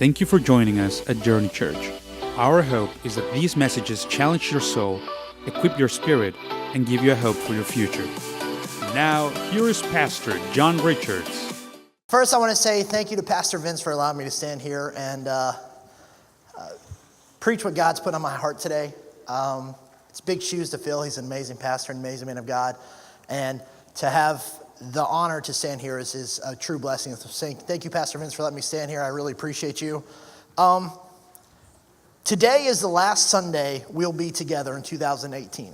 Thank you for joining us at Journey Church. Our hope is that these messages challenge your soul, equip your spirit, and give you a hope for your future. Now, here is Pastor John Richards. First, I want to say thank you to Pastor Vince for allowing me to stand here and preach what God's put on my heart today. It's big shoes to fill. He's an amazing pastor, an amazing man of God. And to have the honor to stand here is a true blessing. So saying thank you, Pastor Vince, for letting me stand here. I really appreciate you. Today is the last Sunday we'll be together in 2018.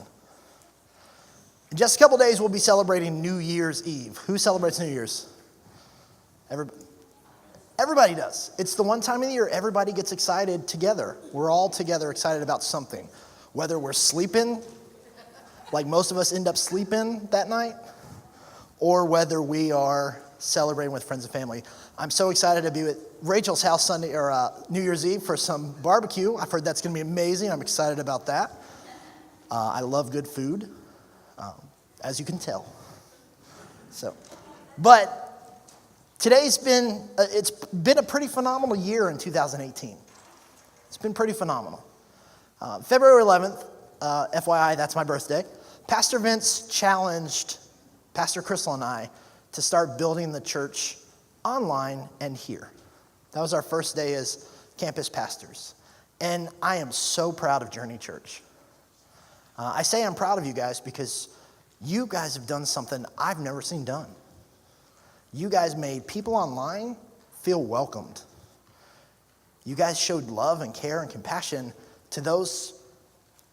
In just a couple days, we'll be celebrating New Year's Eve. Who celebrates New Year's? Everybody does. It's the one time of the year everybody gets excited together. We're all together excited about something. Whether we're sleeping, like most of us end up sleeping that night, or whether we are celebrating with friends and family. I'm so excited to be with Rachel's house Sunday or New Year's Eve for some barbecue. I've heard that's going to be amazing. I'm excited about that. I love good food, as you can tell. But today's been a pretty phenomenal year in 2018. It's been pretty phenomenal. February 11th, FYI, that's my birthday. Pastor Vince challenged Pastor Crystal and I to start building the church online and here. That was our first day as campus pastors. And I am so proud of Journey Church. I say I'm proud of you guys because you guys have done something I've never seen done. You guys made people online feel welcomed. You guys showed love and care and compassion to those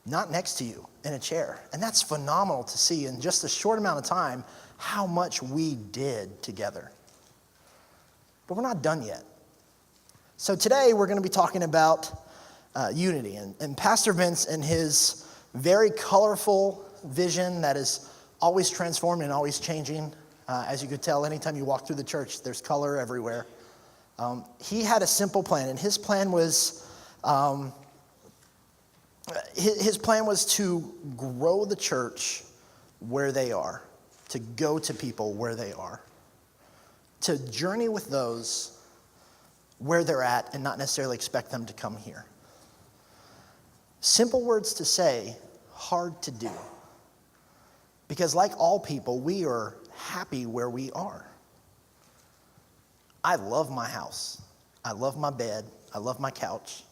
not next to you in a chair. And that's phenomenal to see in just a short amount of time how much we did together. But we're not done yet. So today we're going to be talking about unity. And Pastor Vince and his very colorful vision that is always transforming and always changing. As you could tell, anytime you walk through the church, there's color everywhere. He had a simple plan, and his plan was to grow the church where they are, to go to people where they are, to journey with those where they're at and not necessarily expect them to come here. Simple words to say, hard to do. Because like all people, we are happy where we are. I love my house. I love my bed. I love my couch.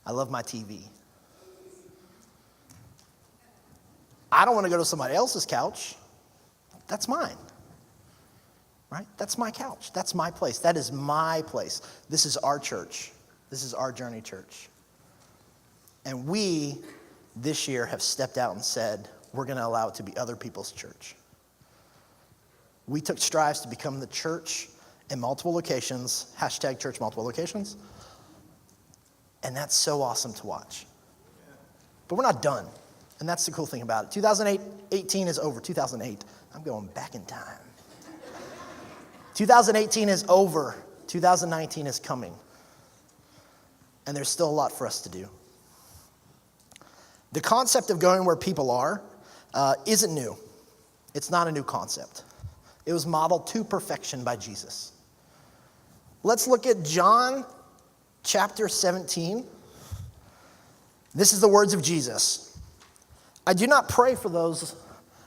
I love my TV. I don't want to go to somebody else's couch. That's mine. Right? That's my couch. That's my place. That is my place. This is our church. This is our Journey Church. And we, this year, have stepped out and said, we're going to allow it to be other people's church. We took strides to become the church in multiple locations, hashtag church multiple locations. And that's so awesome to watch. But we're not done. And that's the cool thing about it. 2018 is over. 2008. I'm going back in time. 2018 is over. 2019 is coming. And there's still a lot for us to do. The concept of going where people are isn't new. It's not a new concept. It was modeled to perfection by Jesus. Let's look at John chapter 17. This is the words of Jesus. I do not pray for those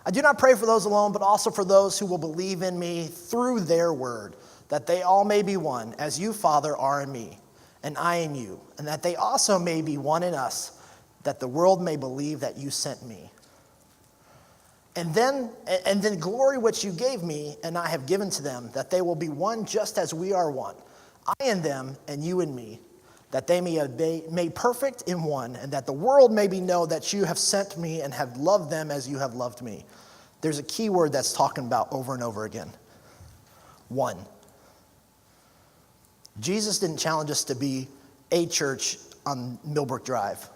alone, but also for those who will believe in me through their word, that they all may be one, as you, Father, are in me, and I in you, and that they also may be one in us, that the world may believe that you sent me. And then glory which you gave me, and I have given to them, that they will be one just as we are one. I in them, and you in me, that they may be made perfect in one, and that the world may know that you have sent me and have loved them as you have loved me. There's a key word that's talking about over and over again. One. Jesus didn't challenge us to be a church on Millbrook Drive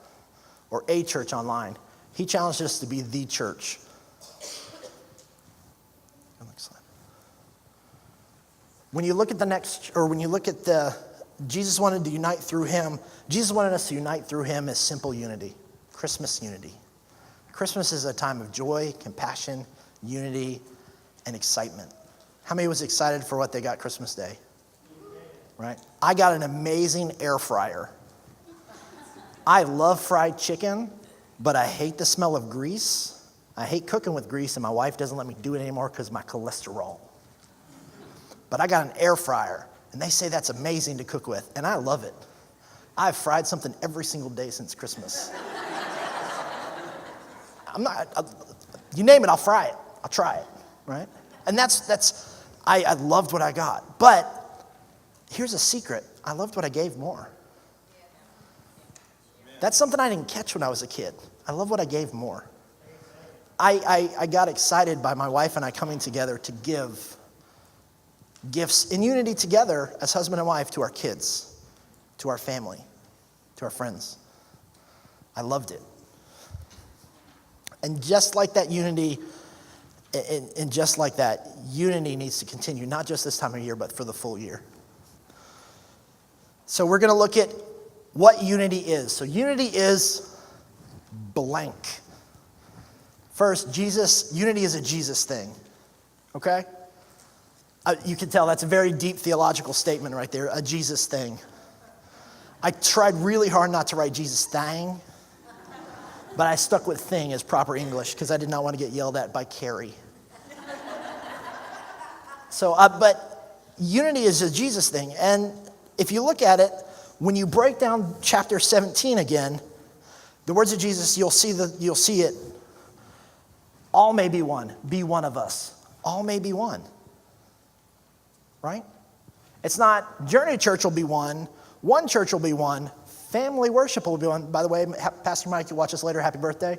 or a church online. He challenged us to be the church. When you look at Jesus wanted to unite through him. Jesus wanted us to unite through him as simple unity, Christmas unity. Christmas is a time of joy, compassion, unity, and excitement. How many was excited for what they got Christmas Day? Right? I got an amazing air fryer. I love fried chicken, but I hate the smell of grease. I hate cooking with grease, and my wife doesn't let me do it anymore because of my cholesterol. But I got an air fryer, and they say that's amazing to cook with, and I love it. I've fried something every single day since Christmas. You name it, I'll fry it. I'll try it, right? And I loved what I got. But here's a secret. I loved what I gave more. That's something I didn't catch when I was a kid. I love what I gave more. I got excited by my wife and I coming together to give gifts in unity together as husband and wife to our kids, to our family, to our friends. I loved it. And just like that unity, and just like that, unity needs to continue, not just this time of year, but for the full year. So we're going to look at what unity is. So unity is blank. First, unity is a Jesus thing, okay? You can tell that's a very deep theological statement right there, a Jesus thing. I tried really hard not to write Jesus thing, but I stuck with thing as proper English because I did not want to get yelled at by Carrie. So, but unity is a Jesus thing. And if you look at it, when you break down chapter 17 again, the words of Jesus, you'll see it. All may be one. Be one of us. All may be one. Right? It's not Journey Church will be one. One church will be one. Family worship will be one. By the way, Pastor Mike, you watch us later. Happy birthday.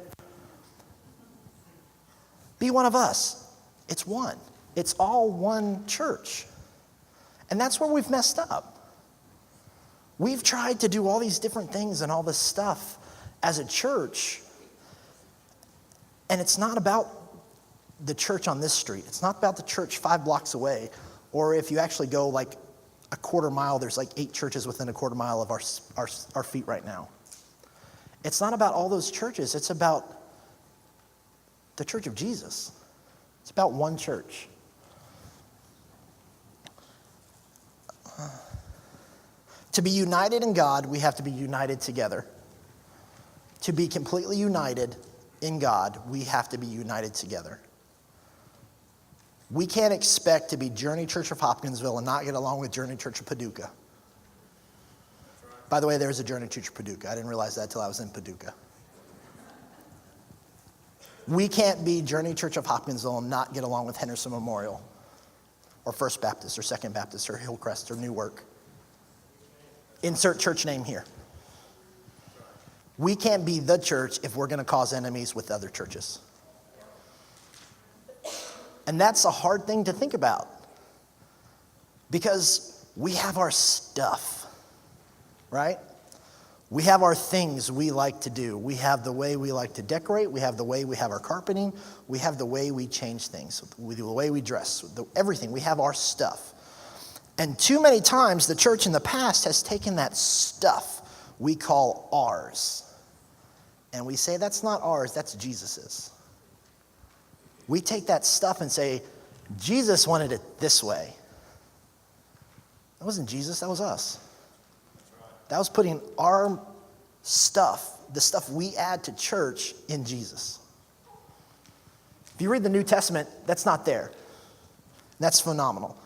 Be one of us. It's one. It's all one church. And that's where we've messed up. We've tried to do all these different things and all this stuff as a church. And it's not about the church on this street. It's not about the church 5 blocks away. Or if you actually go like a quarter mile, there's like 8 churches within a quarter mile of our feet right now. It's not about all those churches. It's about the church of Jesus. It's about one church. To be united in God, we have to be united together. To be completely united in God, we have to be united together. We can't expect to be Journey Church of Hopkinsville and not get along with Journey Church of Paducah. By the way, there's a Journey Church of Paducah. I didn't realize that until I was in Paducah. We can't be Journey Church of Hopkinsville and not get along with Henderson Memorial or First Baptist or Second Baptist or Hillcrest or New Work. Insert church name here. We can't be the church if we're going to cause enemies with other churches. And that's a hard thing to think about because we have our stuff, right? We have our things we like to do. We have the way we like to decorate. We have the way we have our carpeting. We have the way we change things. We do the way we dress, everything. We have our stuff. And too many times the church in the past has taken that stuff we call ours. And we say that's not ours, that's Jesus's. We take that stuff and say, Jesus wanted it this way. That wasn't Jesus, that was us. That was putting our stuff, the stuff we add to church, in Jesus. If you read the New Testament, that's not there. That's phenomenal.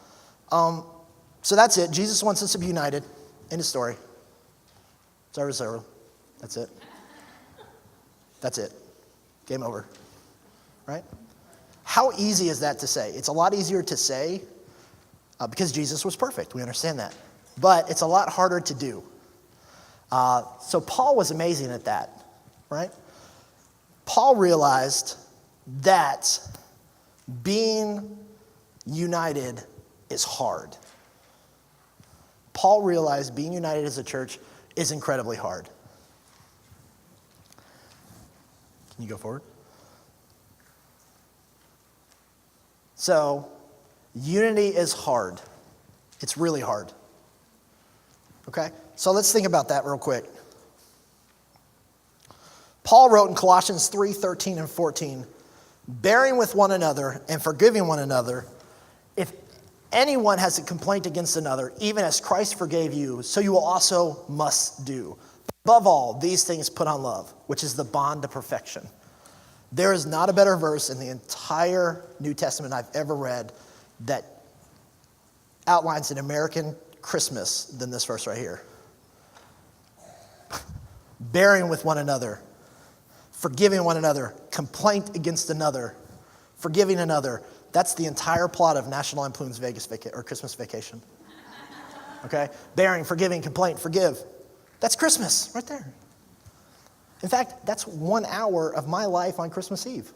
So that's it. Jesus wants us to be united in his story. Zero. That's it. That's it. Game over. Right? How easy is that to say? It's a lot easier to say because Jesus was perfect. We understand that. But it's a lot harder to do. So Paul was amazing at that, right? Paul realized that being united is hard. Paul realized being united as a church is incredibly hard. Can you go forward? So, unity is hard. It's really hard. Okay? So let's think about that real quick. Paul wrote in Colossians 3:13 and 14, bearing with one another and forgiving one another, if anyone has a complaint against another, even as Christ forgave you, so you will also must do. Above all, these things put on love, which is the bond of perfection. There is not a better verse in the entire New Testament I've ever read that outlines an American Christmas than this verse right here. Bearing with one another, forgiving one another, complaint against another, forgiving another. That's the entire plot of National Lampoon's Christmas Vacation. Okay? Bearing, forgiving, complaint, forgive. That's Christmas right there. In fact, that's 1 hour of my life on Christmas Eve.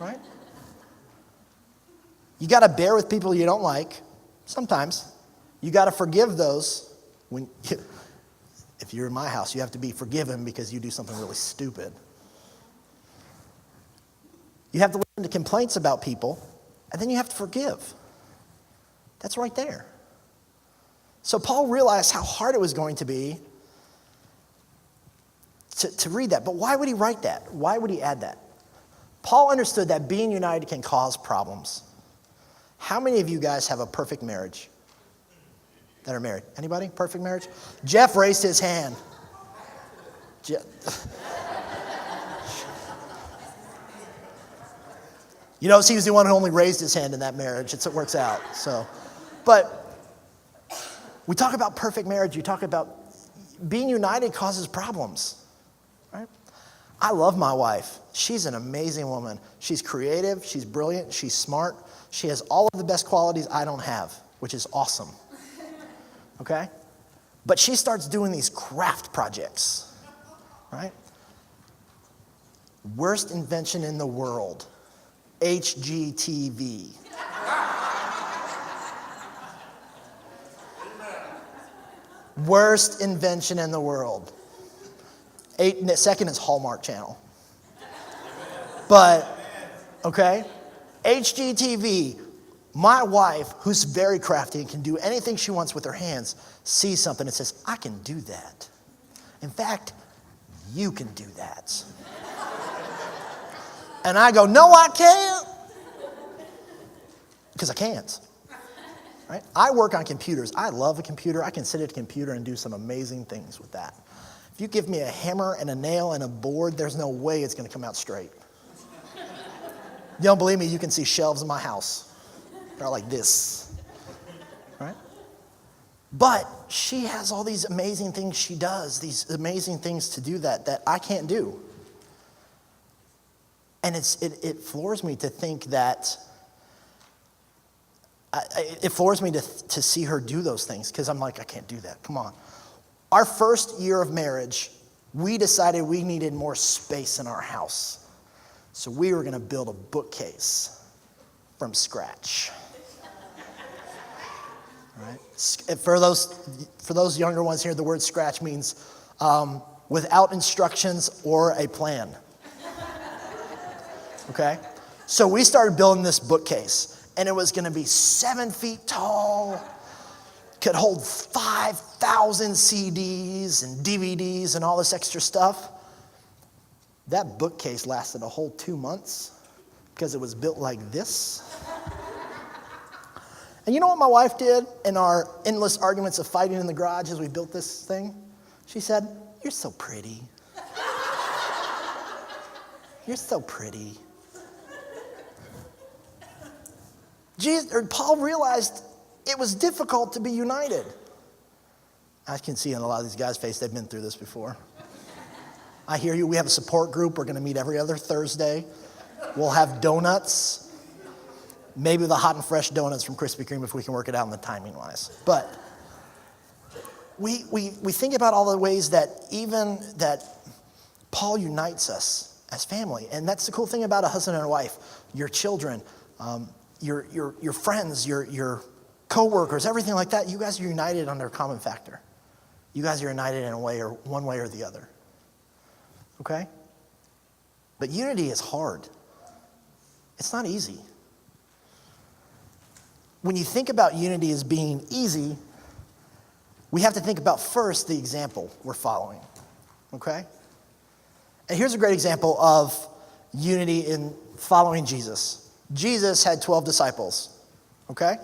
Right? You got to bear with people you don't like, sometimes. You got to forgive those. If you're in my house, you have to be forgiven because you do something really stupid. You have to listen to complaints about people, and then you have to forgive. That's right there. So Paul realized how hard it was going to be to read that. But why would he write that? Why would he add that? Paul understood that being united can cause problems. How many of you guys have a perfect marriage that are married? Anybody? Perfect marriage? Jeff raised his hand. You notice he was the one who only raised his hand in that marriage. It works out. But we talk about perfect marriage. You talk about being united causes problems. Right? I love my wife. She's an amazing woman. She's creative. She's brilliant. She's smart. She has all of the best qualities I don't have, which is awesome. Okay? But she starts doing these craft projects. Right? Worst invention in the world. HGTV. Worst invention in the world. Second is Hallmark Channel. But, okay? HGTV, my wife, who's very crafty and can do anything she wants with her hands, sees something and says, I can do that. In fact, you can do that. And I go, no, I can't. Because I can't. Right? I work on computers. I love a computer. I can sit at a computer and do some amazing things with that. If you give me a hammer and a nail and a board, there's no way it's going to come out straight. You don't believe me? You can see shelves in my house. They're like this. Right? But she has all these amazing things she does, these amazing things to do that I can't do. And it floors me to think that, it floors me to see her do those things because I'm like, I can't do that. Come on. Our first year of marriage, we decided we needed more space in our house. So we were going to build a bookcase from scratch. Right? For those younger ones here, the word scratch means without instructions or a plan. Okay? So we started building this bookcase, and it was going to be 7 feet tall, could hold 5,000 CDs and DVDs and all this extra stuff. That bookcase lasted a whole 2 months because it was built like this. And you know what my wife did in our endless arguments of fighting in the garage as we built this thing? She said, "You're so pretty. You're so pretty." Paul realized it was difficult to be united. I can see in a lot of these guys' face, they've been through this before. I hear you. We have a support group. We're going to meet every other Thursday. We'll have donuts. Maybe the hot and fresh donuts from Krispy Kreme if we can work it out in the timing wise. But we think about all the ways that Paul unites us as family. And that's the cool thing about a husband and a wife. Your children, your friends, your co-workers, everything like that, you guys are united under a common factor. You guys are united in a way or one way or the other. Okay? But unity is hard. It's not easy. When you think about unity as being easy, we have to think about first the example we're following. Okay? And here's a great example of unity in following Jesus. Jesus had 12 disciples. okay?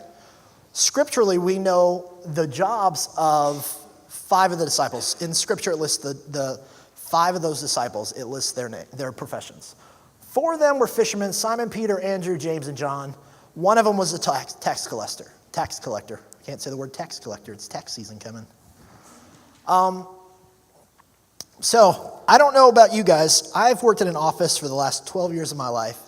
Scripturally, we know the jobs of 5 of the disciples. In Scripture, it lists the 5 of those disciples. It lists their professions. 4 of them were fishermen: Simon, Peter, Andrew, James, and John. One of them was a tax collector. I can't say the word tax collector. It's tax season coming. So I don't know about you guys. I've worked in an office for the last 12 years of my life.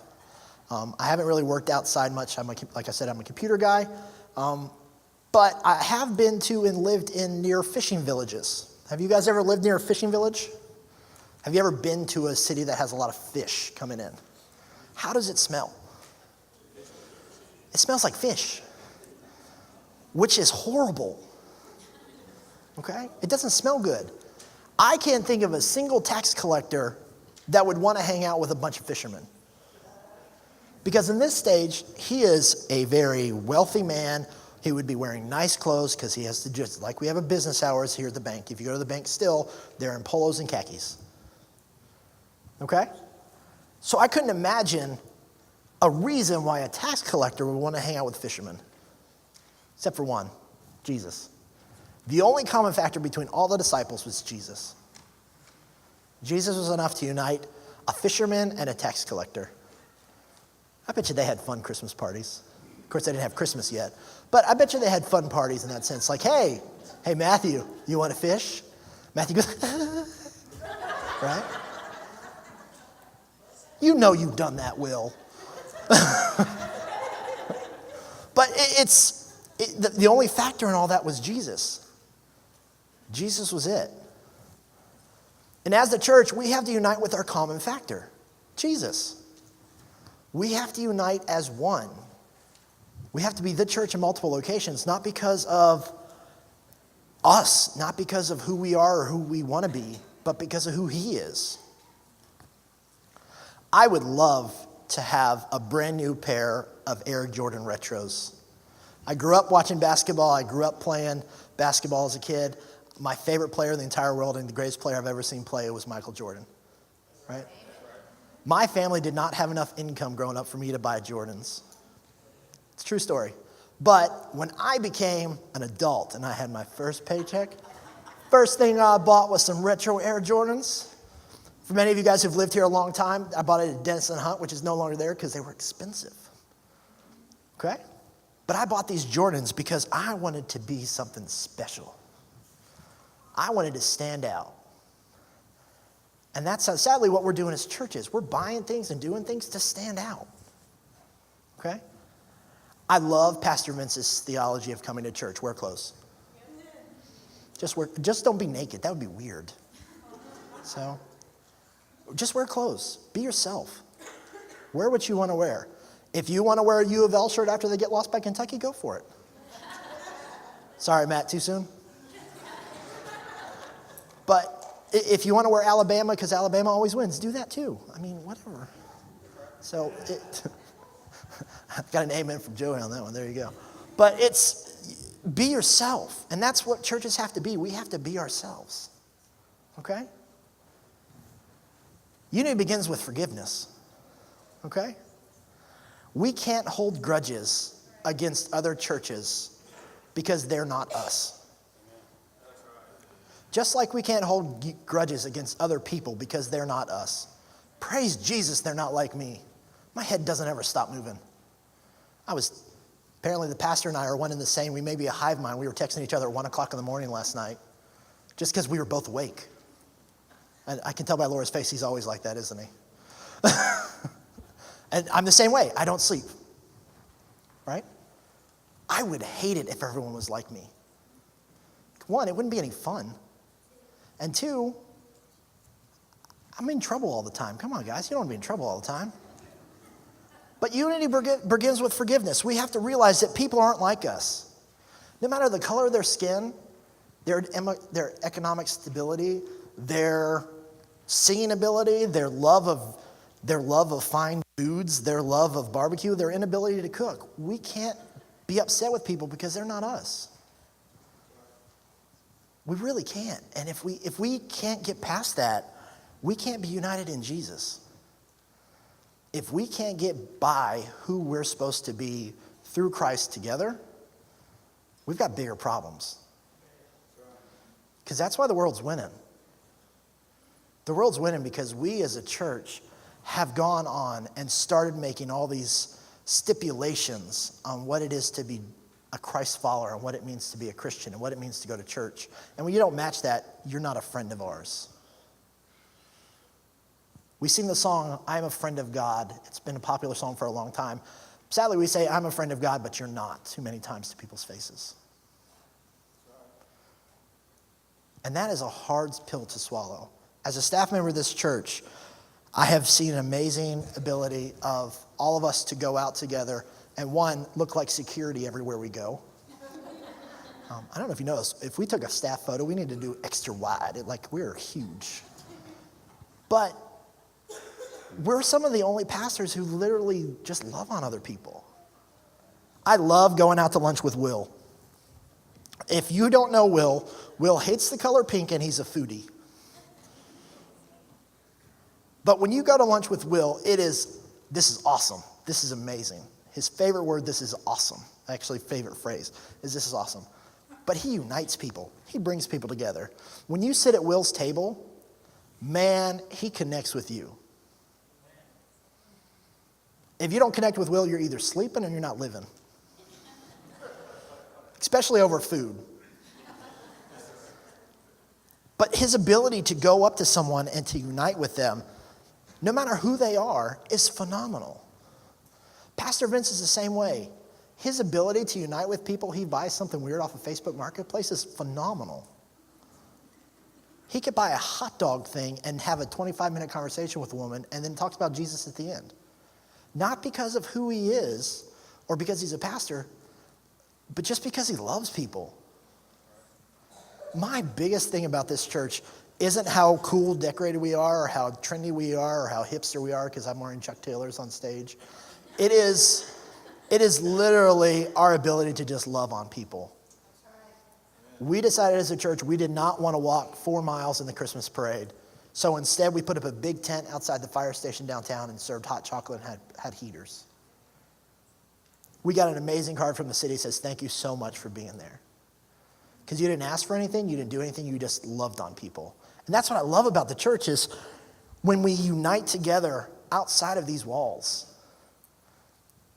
I haven't really worked outside much. Like I said, I'm a computer guy. But I have been to and lived in near fishing villages. Have you guys ever lived near a fishing village? Have you ever been to a city that has a lot of fish coming in? How does it smell? It smells like fish, which is horrible. Okay? It doesn't smell good. I can't think of a single tax collector that would want to hang out with a bunch of fishermen. Because in this stage, he is a very wealthy man. He would be wearing nice clothes because he has to, just like we have a business hours here at the bank. If you go to the bank still, they're in polos and khakis. Okay? So I couldn't imagine a reason why a tax collector would want to hang out with fishermen. Except for one, Jesus. The only common factor between all the disciples was Jesus. Jesus was enough to unite a fisherman and a tax collector. I bet you they had fun Christmas parties. Of course, they didn't have Christmas yet. But I bet you they had fun parties in that sense. Like, hey, Matthew, you want to fish? Matthew goes, right? You know you've done that, Will. But the only factor in all that was Jesus. Jesus was it. And as the church, we have to unite with our common factor, Jesus. We have to unite as one. We have to be the church in multiple locations, not because of us, not because of who we are or who we want to be, but because of who He is. I would love to have a brand new pair of Air Jordan Retros. I grew up watching basketball. I grew up playing basketball as a kid. My favorite player in the entire world and the greatest player I've ever seen play was Michael Jordan, right? My family did not have enough income growing up for me to buy Jordans. It's a true story. But when I became an adult and I had my first paycheck, first thing I bought was some retro Air Jordans. For many of you guys who've lived here a long time, I bought it at Denison Hunt, which is no longer there because they were expensive. Okay? But I bought these Jordans because I wanted to be something special. I wanted to stand out. And that's sadly what we're doing as churches. We're buying things and doing things to stand out. Okay? I love Pastor Vince's theology of coming to church. Wear clothes. Just don't be naked. That would be weird. So, just wear clothes. Be yourself. Wear what you want to wear. If you want to wear a U of L shirt after they get lost by Kentucky, go for it. Sorry, Matt, too soon? But if you want to wear Alabama because Alabama always wins, do that too. I mean, whatever. So, I've got an amen from Joey on that one. There you go. But be yourself. And that's what churches have to be. We have to be ourselves. Okay? Unity begins with forgiveness. Okay? We can't hold grudges against other churches because they're not us. Just like we can't hold grudges against other people because they're not us. Praise Jesus, they're not like me. My head doesn't ever stop moving. Apparently the pastor and I are one and the same. We may be a hive mind. We were texting each other at 1 o'clock in the morning last night just because we were both awake. And I can tell by Laura's face, he's always like that, isn't he? And I'm the same way. I don't sleep. Right? I would hate it if everyone was like me. 1, it wouldn't be any fun. And 2, I'm in trouble all the time. Come on, guys. You don't want to be in trouble all the time. But unity begins with forgiveness. We have to realize that people aren't like us. No matter the color of their skin, their economic stability, their singing ability, their love of fine foods, their love of barbecue, their inability to cook. We can't be upset with people because they're not us. We really can't. And if we can't get past that, we can't be united in Jesus. If we can't get by who we're supposed to be through Christ together, we've got bigger problems. Because that's why the world's winning. The world's winning because we as a church have gone on and started making all these stipulations on what it is to be a Christ follower and what it means to be a Christian and what it means to go to church. And when you don't match that, you're not a friend of ours. We sing the song, I'm a friend of God. It's been a popular song for a long time. Sadly, we say, I'm a friend of God, but you're not, too many times to people's faces. And that is a hard pill to swallow. As a staff member of this church, I have seen an amazing ability of all of us to go out together and one, look like security everywhere we go. I don't know if you noticed, if we took a staff photo, we need to do extra wide. We're huge. But we're some of the only pastors who literally just love on other people. I love going out to lunch with Will. If you don't know Will, Will hates the color pink and he's a foodie. But when you go to lunch with Will, this is awesome. This is amazing. His favorite word, this is awesome. Actually, favorite phrase is this is awesome. But he unites people. He brings people together. When you sit at Will's table, man, he connects with you. If you don't connect with Will, you're either sleeping or you're not living. Especially over food. But his ability to go up to someone and to unite with them, no matter who they are, is phenomenal. Pastor Vince is the same way. His ability to unite with people, he buys something weird off of Facebook Marketplace, is phenomenal. He could buy a hot dog thing and have a 25-minute conversation with a woman and then talks about Jesus at the end. Not because of who he is or because he's a pastor, but just because he loves people. My biggest thing about this church isn't how cool decorated we are or how trendy we are or how hipster we are because I'm wearing Chuck Taylors on stage. It is literally our ability to just love on people. We decided as a church we did not want to walk 4 miles in the Christmas parade. So instead we put up a big tent outside the fire station downtown and served hot chocolate and had heaters. We got an amazing card from the city that says, thank you so much for being there. Because you didn't ask for anything, you didn't do anything, you just loved on people. And that's what I love about the church is when we unite together outside of these walls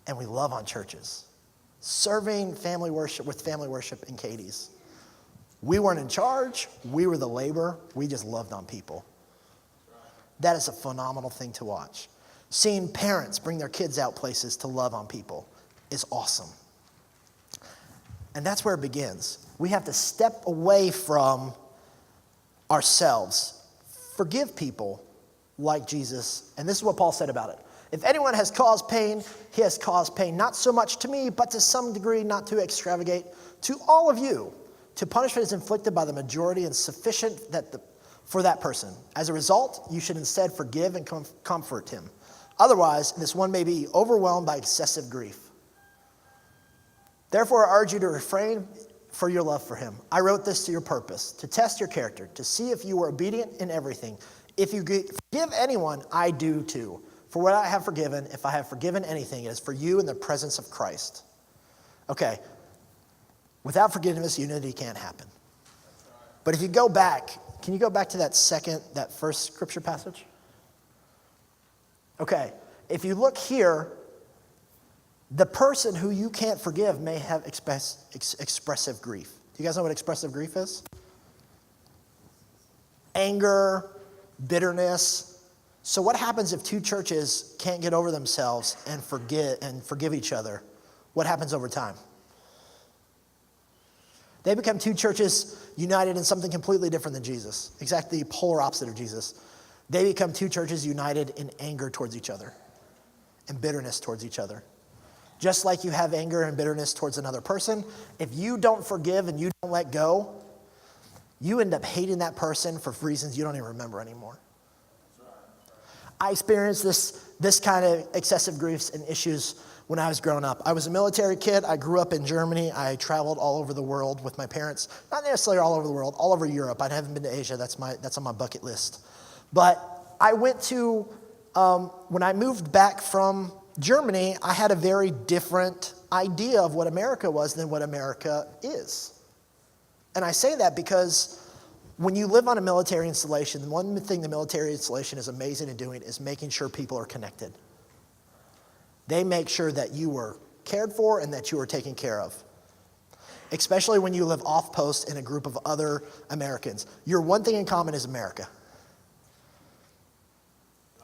and we love on churches. Serving family worship with family worship in Katie's. We weren't in charge, we were the labor, we just loved on people. That is a phenomenal thing to watch. Seeing parents bring their kids out places to love on people is awesome. And that's where it begins. We have to step away from ourselves. Forgive people like Jesus. And this is what Paul said about it. If anyone has caused pain, he has caused pain not so much to me, but to some degree, not to extravagate, to all of you. To punishment is inflicted by the majority and sufficient for that person. As a result, you should instead forgive and comfort him. Otherwise, this one may be overwhelmed by excessive grief. Therefore, I urge you to refrain for your love for him. I wrote this to your purpose, to test your character, to see if you were obedient in everything. If you forgive anyone, I do too. For what I have forgiven, if I have forgiven anything, it is for you in the presence of Christ. Okay, without forgiveness, unity can't happen. But if you go back, can you go back to that first scripture passage? Okay, if you look here, the person who you can't forgive may have expressive grief. Do you guys know what expressive grief is? Anger, bitterness. So what happens if two churches can't get over themselves and forgive each other? What happens over time? They become two churches united in something completely different than Jesus. Exactly the polar opposite of Jesus. They become two churches united in anger towards each other and bitterness towards each other. Just like you have anger and bitterness towards another person, if you don't forgive and you don't let go, you end up hating that person for reasons you don't even remember anymore. I experienced this kind of excessive griefs and issues when I was growing up. I was a military kid. I grew up in Germany. I traveled all over the world with my parents. Not necessarily all over the world, all over Europe. I haven't been to Asia. That's on my bucket list. But I went to, when I moved back from Germany, I had a very different idea of what America was than what America is. And I say that because when you live on a military installation, one thing the military installation is amazing at doing is making sure people are connected. They make sure that you were cared for and that you were taken care of. Especially when you live off post in a group of other Americans. Your one thing in common is America.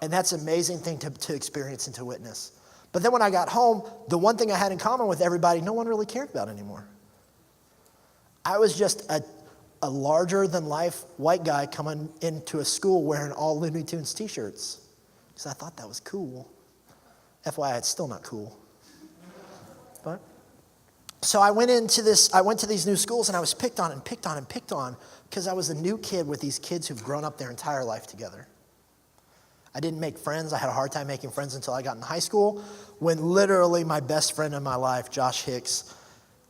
And that's an amazing thing to experience and to witness. But then when I got home, the one thing I had in common with everybody, no one really cared about anymore. I was just a larger-than-life white guy coming into a school wearing all Looney Tunes t-shirts. Because I thought that was cool. FYI, it's still not cool. But so I went to these new schools, and I was picked on because I was a new kid with these kids who've grown up their entire life together. I didn't make friends. I had a hard time making friends until I got in high school, when literally my best friend in my life, Josh Hicks,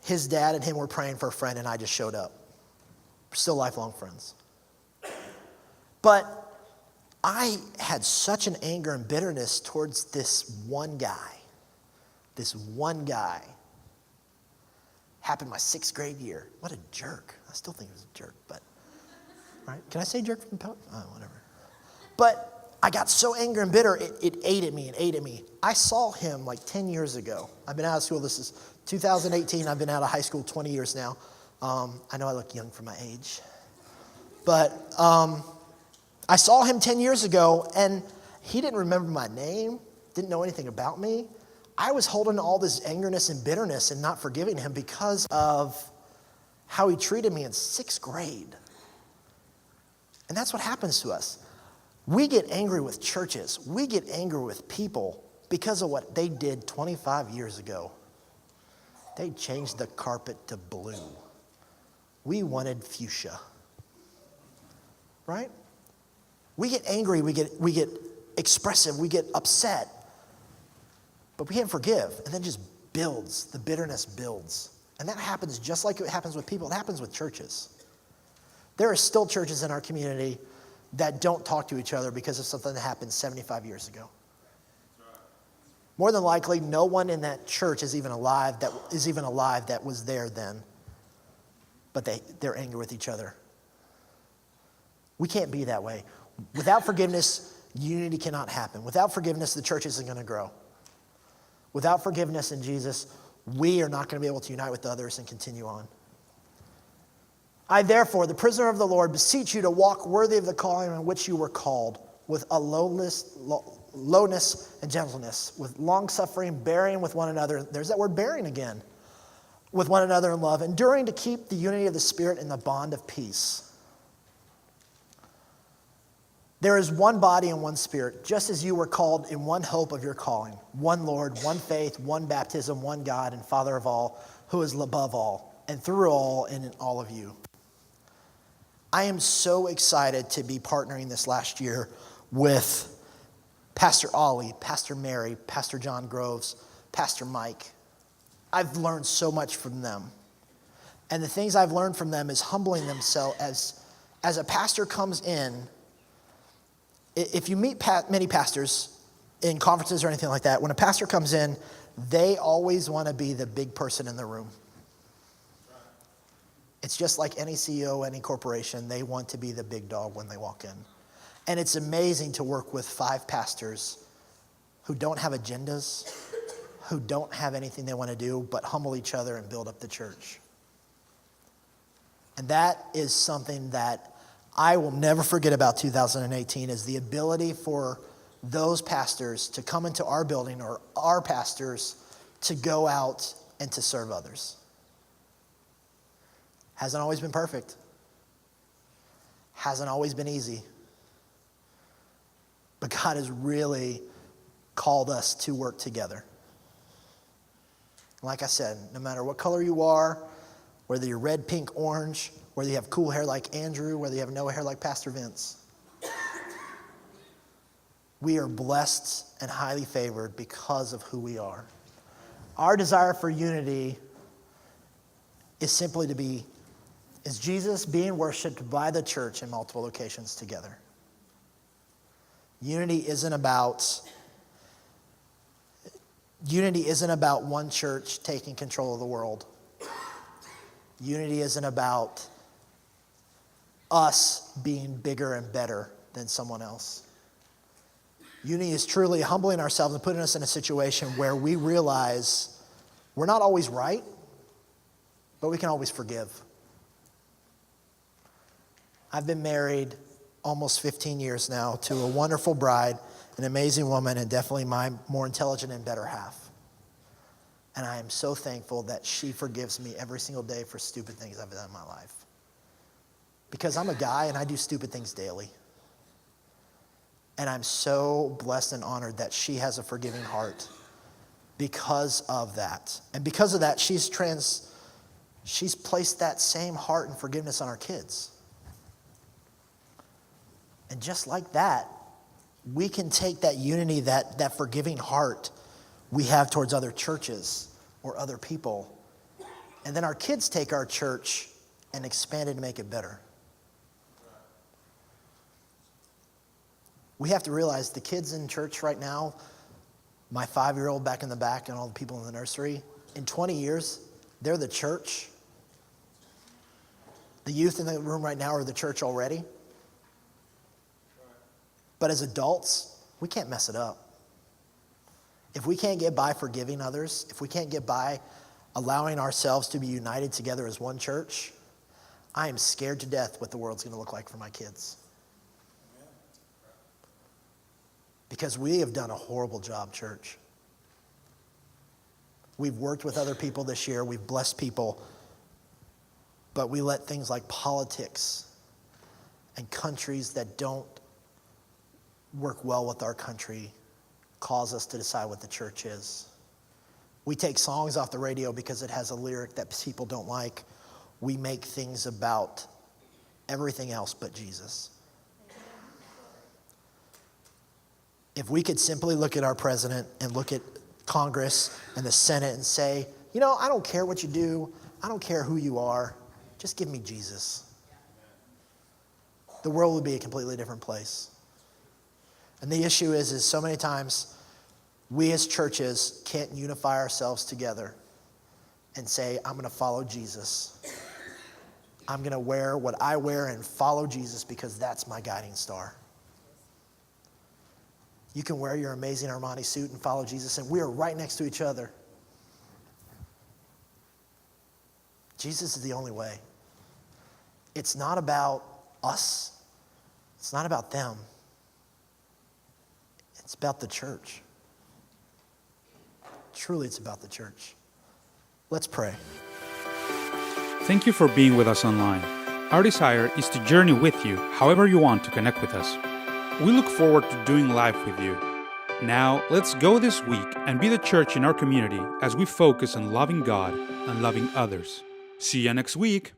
his dad and him were praying for a friend, and I just showed up. We're still lifelong friends. But I had such an anger and bitterness towards this one guy. This one guy. Happened my 6th grade year. What a jerk. I still think he was a jerk, but, right? Can I say jerk from the podium? Oh, whatever. But I got so angry and bitter, it ate at me. I saw him like 10 years ago. I've been out of school. This is 2018. I've been out of high school 20 years now. I know I look young for my age. But I saw him 10 years ago, and he didn't remember my name, didn't know anything about me. I was holding all this angerness and bitterness and not forgiving him because of how he treated me in 6th grade. And that's what happens to us. We get angry with churches. We get angry with people because of what they did 25 years ago. They changed the carpet to blue. We wanted fuchsia. Right? We get angry, we get expressive, we get upset. But we can't forgive. And then just builds. The bitterness builds. And that happens just like it happens with people. It happens with churches. There are still churches in our community that don't talk to each other because of something that happened 75 years ago. More than likely, no one in that church is even alive that was there then. But they're angry with each other. We can't be that way. Without forgiveness, unity cannot happen. Without forgiveness, the church isn't going to grow. Without forgiveness in Jesus, we are not going to be able to unite with others and continue on. I, therefore, the prisoner of the Lord, beseech you to walk worthy of the calling in which you were called, with a lowness and gentleness, with long-suffering, bearing with one another. There's that word bearing again. With one another in love, enduring to keep the unity of the Spirit in the bond of peace. There is one body and one Spirit, just as you were called in one hope of your calling. One Lord, one faith, one baptism, one God and Father of all, who is above all, and through all and in all of you. I am so excited to be partnering this last year with Pastor Ollie, Pastor Mary, Pastor John Groves, Pastor Mike. I've learned so much from them. And the things I've learned from them is humbling themselves. As a pastor comes in, if you meet many pastors in conferences or anything like that, when a pastor comes in, they always want to be the big person in the room. It's just like any CEO, any corporation, they want to be the big dog when they walk in. And it's amazing to work with 5 pastors who don't have agendas, who don't have anything they want to do, but humble each other and build up the church. And that is something that I will never forget about 2018, is the ability for those pastors to come into our building, or our pastors to go out and to serve others. Hasn't always been perfect. Hasn't always been easy. But God has really called us to work together. Like I said, no matter what color you are, whether you're red, pink, orange, whether you have cool hair like Andrew, whether you have no hair like Pastor Vince, we are blessed and highly favored because of who we are. Our desire for unity is simply is Jesus being worshiped by the church in multiple locations together. Unity isn't about Unity isn't about one church taking control of the world. Unity isn't about us being bigger and better than someone else. Unity is truly humbling ourselves and putting us in a situation where we realize we're not always right, but we can always forgive. I've been married almost 15 years now to a wonderful bride, an amazing woman, and definitely my more intelligent and better half. And I am so thankful that she forgives me every single day for stupid things I've done in my life. Because I'm a guy and I do stupid things daily. And I'm so blessed and honored that she has a forgiving heart because of that. And because of that, she's placed that same heart and forgiveness on our kids. And just like that, we can take that unity, that forgiving heart we have towards other churches or other people, and then our kids take our church and expand it and make it better. We have to realize the kids in church right now, my 5-year-old back in the back and all the people in the nursery, in 20 years, they're the church. The youth in the room right now are the church already. But as adults, we can't mess it up. If we can't get by forgiving others, if we can't get by allowing ourselves to be united together as one church, I am scared to death what the world's going to look like for my kids. Because we have done a horrible job, church. We've worked with other people this year. We've blessed people. But we let things like politics and countries that don't work well with our country cause us to decide what the church is. We take songs off the radio because it has a lyric that people don't like. We make things about everything else but Jesus. If we could simply look at our president and look at Congress and the Senate and say, you know, I don't care what you do. I don't care who you are. Just give me Jesus. The world would be a completely different place. And the issue is so many times we as churches can't unify ourselves together and say, I'm going to follow Jesus. I'm going to wear what I wear and follow Jesus because that's my guiding star. You can wear your amazing Armani suit and follow Jesus, and we are right next to each other. Jesus is the only way. It's not about us. It's not about them. It's about the church. Truly, it's about the church. Let's pray. Thank you for being with us online. Our desire is to journey with you however you want to connect with us. We look forward to doing life with you. Now, let's go this week and be the church in our community as we focus on loving God and loving others. See you next week.